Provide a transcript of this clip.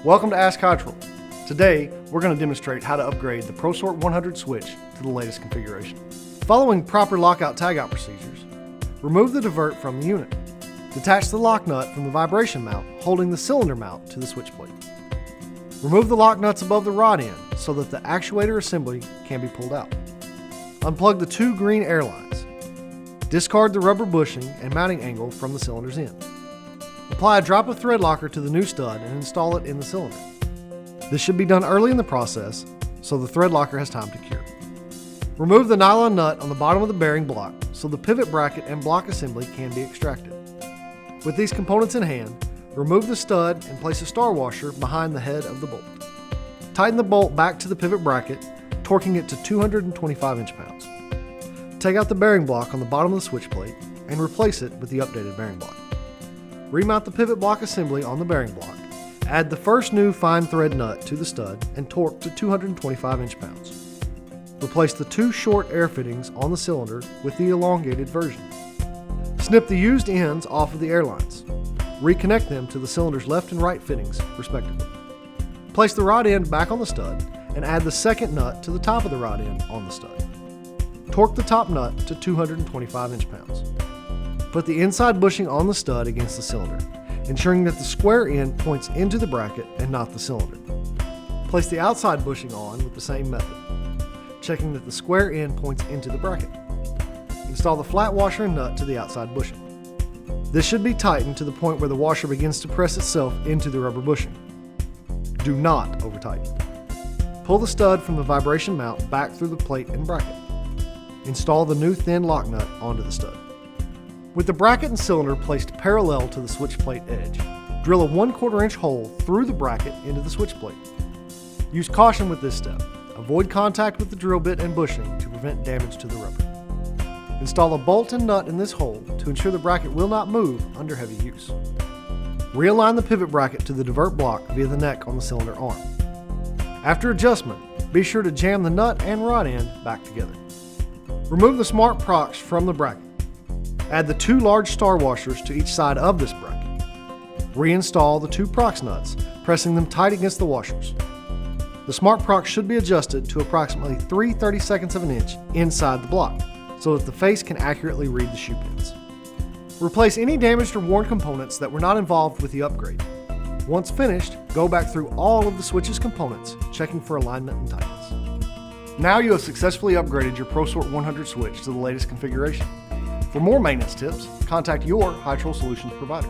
Welcome to Ask Hytrol. Today, we're going to demonstrate how to upgrade the ProSort 100 switch to the latest configuration. Following proper lockout-tagout procedures, remove the divert from the unit. Detach the lock nut from the vibration mount, holding the cylinder mount to the switch plate. Remove the lock nuts above the rod end so that the actuator assembly can be pulled out. Unplug the two green air lines. Discard the rubber bushing and mounting angle from the cylinder's end. Apply a drop of thread locker to the new stud and install it in the cylinder. This should be done early in the process so the thread locker has time to cure. Remove the nylon nut on the bottom of the bearing block so the pivot bracket and block assembly can be extracted. With these components in hand, remove the stud and place a star washer behind the head of the bolt. Tighten the bolt back to the pivot bracket, torquing it to 225 inch-pounds. Take out the bearing block on the bottom of the switch plate and replace it with the updated bearing block. Remount the pivot block assembly on the bearing block. Add the first new fine thread nut to the stud and torque to 225 inch-pounds. Replace the two short air fittings on the cylinder with the elongated version. Snip the used ends off of the air lines. Reconnect them to the cylinder's left and right fittings, respectively. Place the rod end back on the stud and add the second nut to the top of the rod end on the stud. Torque the top nut to 225 inch-pounds. Put the inside bushing on the stud against the cylinder, ensuring that the square end points into the bracket and not the cylinder. Place the outside bushing on with the same method, checking that the square end points into the bracket. Install the flat washer and nut to the outside bushing. This should be tightened to the point where the washer begins to press itself into the rubber bushing. Do not over-tighten. Pull the stud from the vibration mount back through the plate and bracket. Install the new thin lock nut onto the stud. With the bracket and cylinder placed parallel to the switch plate edge, drill a 1/4 inch hole through the bracket into the switch plate. Use caution with this step. Avoid contact with the drill bit and bushing to prevent damage to the rubber. Install a bolt and nut in this hole to ensure the bracket will not move under heavy use. Realign the pivot bracket to the divert block via the neck on the cylinder arm. After adjustment, be sure to jam the nut and rod end back together. Remove the smart procs from the bracket. Add the two large star washers to each side of this bracket. Reinstall the two procs nuts, pressing them tight against the washers. The smart procs should be adjusted to approximately 3/32 of an inch inside the block, so that the face can accurately read the shoe pins. Replace any damaged or worn components that were not involved with the upgrade. Once finished, go back through all of the switch's components, checking for alignment and tightness. Now you have successfully upgraded your ProSort 100 switch to the latest configuration. For more maintenance tips, contact your Hytrol Solutions provider.